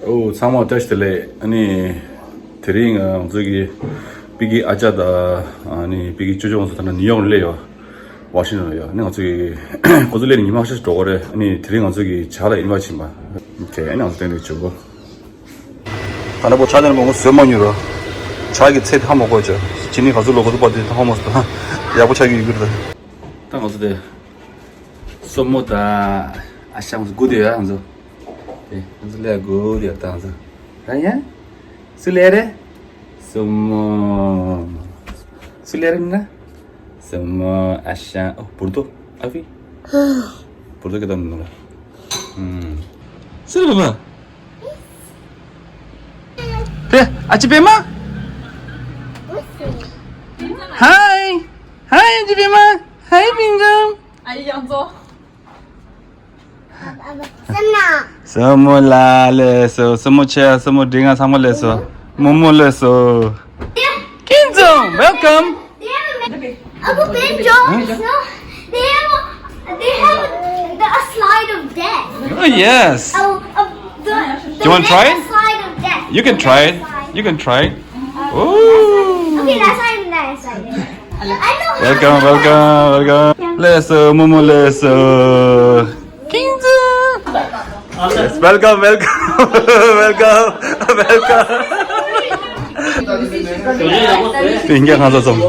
오, 상마 테스트래. 아니, 드링 저기 비기 아자다. 아니, 비기 주종서 다는 이용을 내요. 와시는요. 내가 저기 고들레는 이마시 도거래. 아니, 드링 저기 잘해 인바치 마. 이렇게 애는 되는 주고. 하나 뭐 찾는 거 쓰면유로. 자기 셋 한 먹고 있죠. 진이 가지고 거도 받을 때 하면서 야부차기 이거다. 딱 어디에 썸모다 아시아무스 굿이야 한서. 예, 한서 내가 굿이었다 한서. 아니야? 술래래? 썸모 술래랬나? 썸모 아시아 보르도 아비? 보르도 que dando no. Sila ba? Pe, aci Pema? Hi. Hi, aci Pema. Hi, Pinjam. Ayo yang zo. Semua lah leso, semua chair, semua dengan sama leso. Momo leso. Kinjam, welcome. Uncle Pinjam, they have a slide of death. Oh yes. Do you want to try it? Slide of death. You can try it. You can try it. Oh. Okay, that's nice. I know how. Welcome. Leso, momo leso. Kinjam. Yes, welcome. 인경 가서 좀.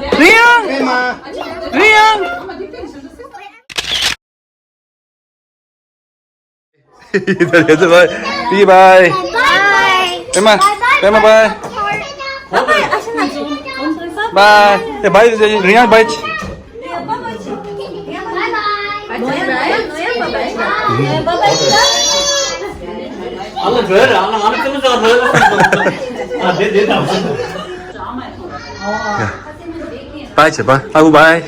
리앙. 이들 바이. 바이. Pema bye. Bye. Ya bye Rian bye. Allah ver, Allah kımız Bye chị bye. Aku bye.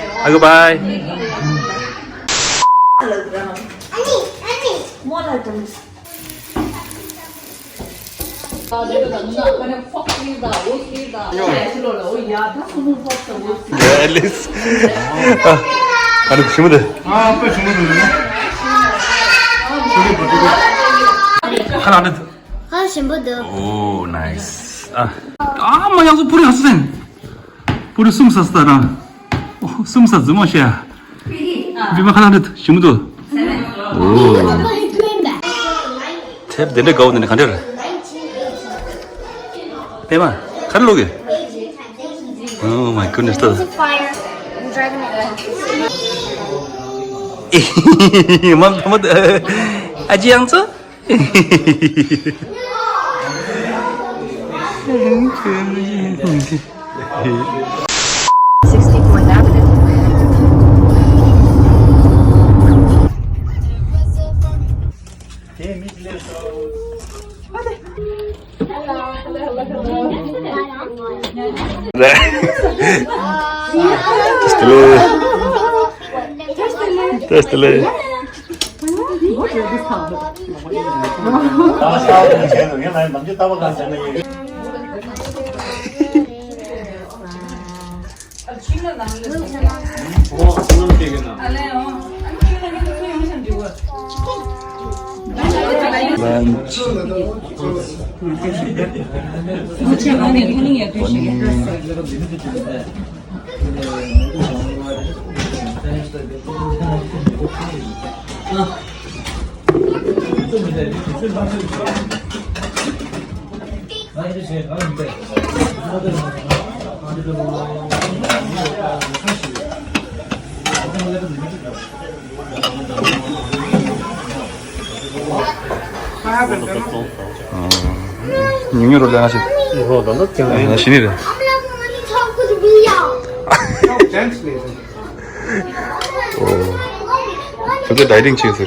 Ya Alice. Aduh, semua dah. apa semua dulu? 하나 안 해도. 오, 나이스. 뭐 양수 불이 왔어. 불이 숨 샀다라. 숨 샀어, 뭐시야? 비만 하나 안 해도, 심도. 오. 탭 내내 가운데 간대라. Pema, kan loge. Oh my goodness. Fire. I'm driving it. Mom, aji yang tu? Testele. Nyuruh dah nasi. Oh, dah nak Nasi ni dah. 저게 라이딩 치에서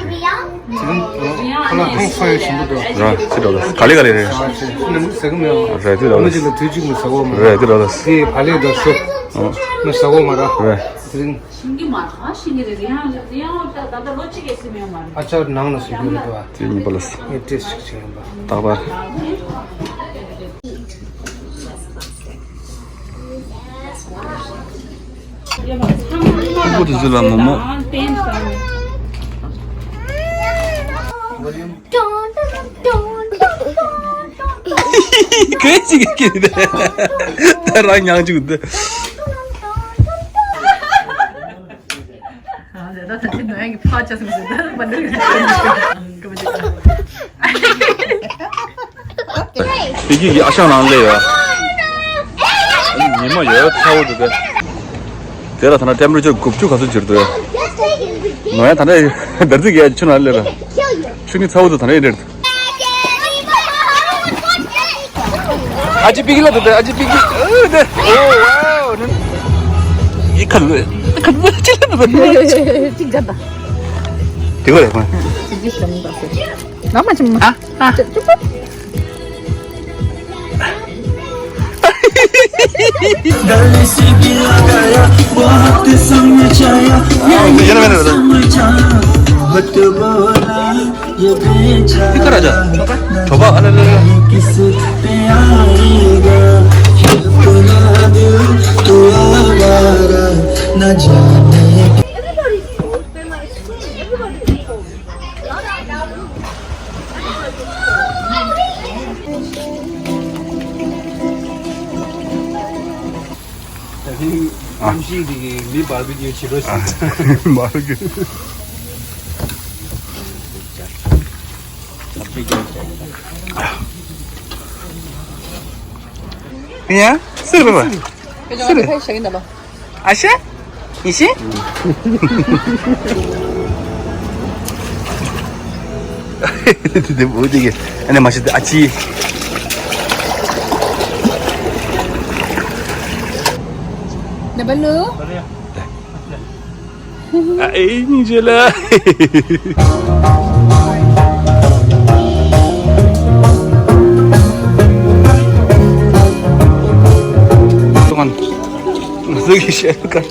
하나 한국사에 전부 다. 아, 들어갔어. 갈리갈리네. 근데 세금이야. 그래, 어느 들어갔어. 집에 뒤지고 사고 말. 그래, 들어갔어. 이 발레도 쏙. 뭐 사고 말아. 그래. 신기 많아. 신기들 그냥 나도 놓치겠으면 말. 아차 나오는 소리도 와. 뒤에 벌렀어. 이 테스트 지금 봐. 따봐. 이것도 들라 뭐뭐. 그래 지겠긴데. 나랑 양주인데. 나 사실 너에게 파쳤으면서 나는 만들게 이게 아시안 안 돼요. 니만 여러 타워도 돼. 내가 하나 때문에 저 급주 가서 저러더라. 너야 다네 너들게 춘 알려라. 춘이 타워도 다네 이래. 아직 비길라도 돼. 아직 비기. 네. 오 와우. 이 칼로 찔러도 돼. 찡잔다. 이거래. 나만 좀 아. 피카라자. 줘봐. 음식이 미 바비큐 치러시. 말게. 그냥 쓰러 봐봐. 그냥 시작인다 봐. 아시? 이시? 근데 뭐 어디게? 안에 맛있다. 아치. 나 발로. 아, Angela. 동안 저기 시작할까?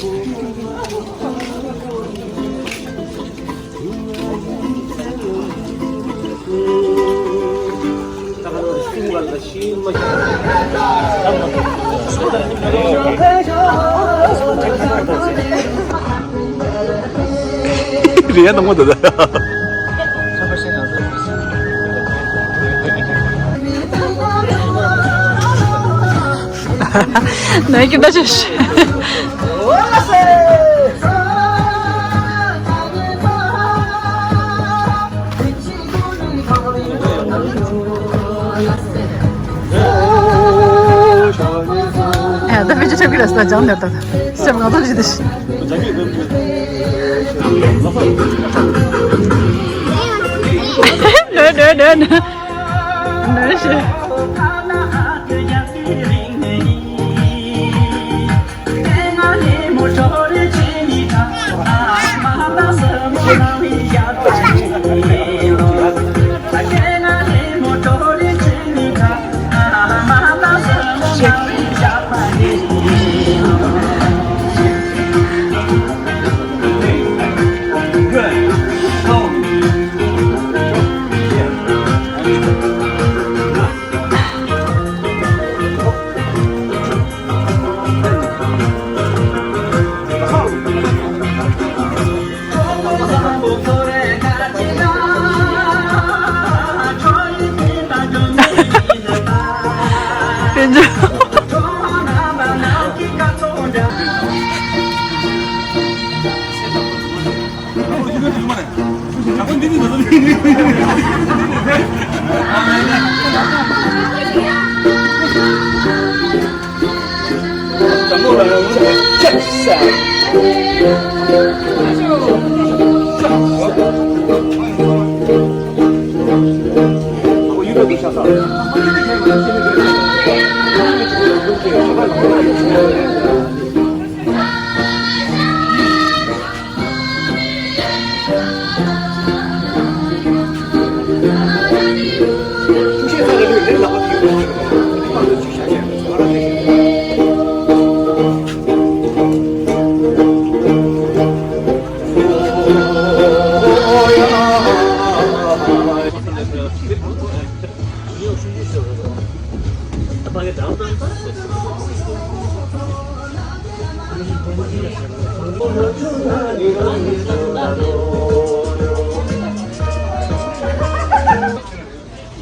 리아 너무 더다. 나에게 다시. 야, 나 이제 저기 갔어. 장 내었다. 진짜 뭔가 터지듯이. 네. Apa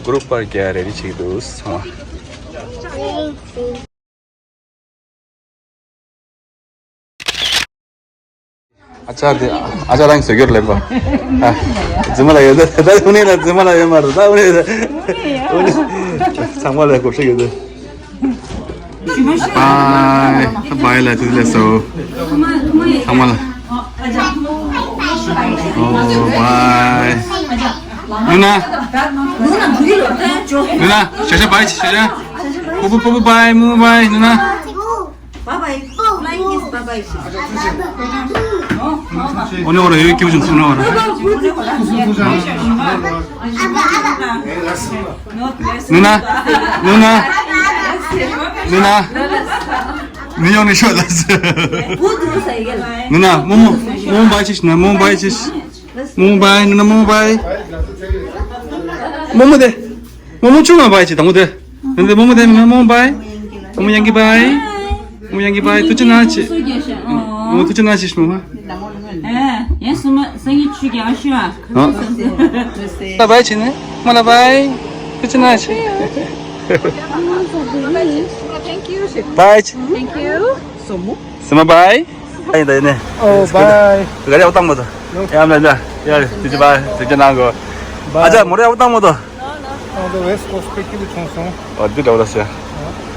Grup Paljor ready chido sama. 아자 랑 저기를 해봐. 정말 여자 오늘 정말 말로 나 오늘 정말 하고 싶어요. 바이 라 들렸어. 정말. 바이. 누나 샤샤 바이 샤샤. 뽀뽀 바이 무 바이 누나. 오늘 여기 끼워 좀 쓰나 누나 미연이 쇼다스 누나 모모 바이치스 나 모모 바이치스 모모 바이 누나 모모 바이 모모데 모모 추가 바이치 당모데 근데 모모데 모모 바이 모모 양기 바이 모모 양기 바이 투치나치 모모 투치나치 뭐 얘 생이 죽이 아쉬워. 나 바이치네 뭐나 바이 투치나치 바이치 Semua baik? Baik dah ni. Oh, bye. Gak ada utang motor. Ya, ambil. Ya, tujuh baik. Tujuh nanggo. Aja, mau ada utang motor. The West Coast Pakibu Chongson. Oh, di dah sih.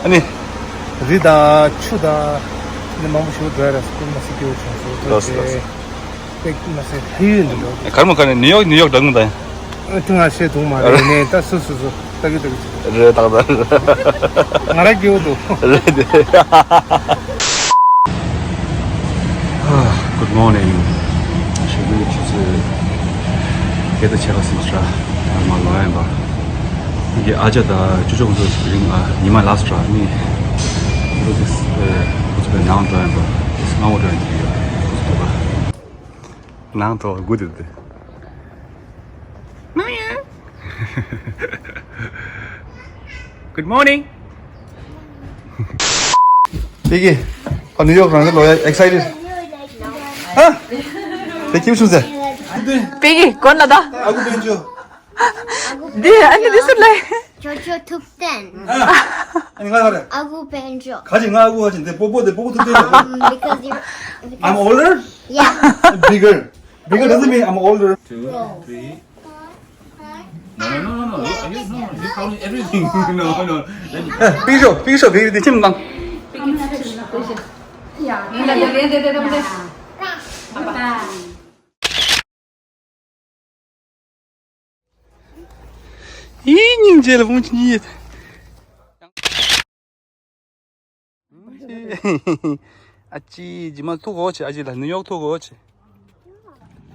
Ani. Rida, Chuda, the Mamushu Dwara, School Masiki Chongson. Los. Masih hiu ni. Kalau kan New York dah ngunda. Tengah saya tu mah. Ni tak susu. Tagi. Tak ada. Ngarak dia tu. Good morning. 지금 계속 제가 진짜 말로야 봐. 이게 아자다 주정도 지금 이만 라스트라 니 이렇게 어떻게 나온다 봐. 나오려 이제. 나도 굿인데. Good morning. 이게 뉴욕 가는 거 excited. Peki musun sen? Peki, konada. Aku benjo. Dia, ani disulai. Jojo tukten. 아니 가라. Agu benjo. 가지 가고 하지. 내 보고 뜯대. Because you're. I'm older? Yeah. Bigger. Bigger doesn't mean I'm older. 2, 3. No. You count everything. No. 비교. 내 팀당. 이닝제를 뭉치니. 아찌 지만 토고치 아지라 뉴욕 토고치.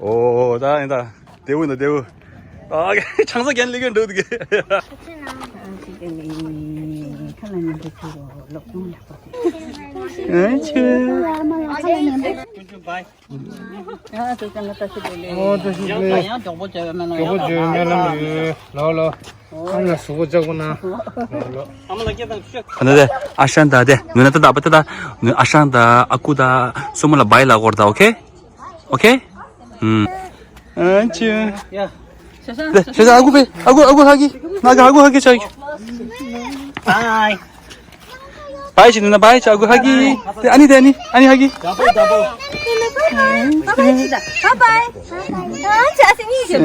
오, 나이다. 대우는 대우. 아, 장사 견리건 어떻게? 근데 아šan다 돼. 누나도 나부터다. 아šan다 아쿠다 소문라 바이라 거다. 오케이? 안치. 야. 샤샤 아구 하기. 나가 아구 하기 저기. 바이. 바이지 누나 바이지 아구 하기. 아니 하기. 바이바이. 아, 자신이 있어.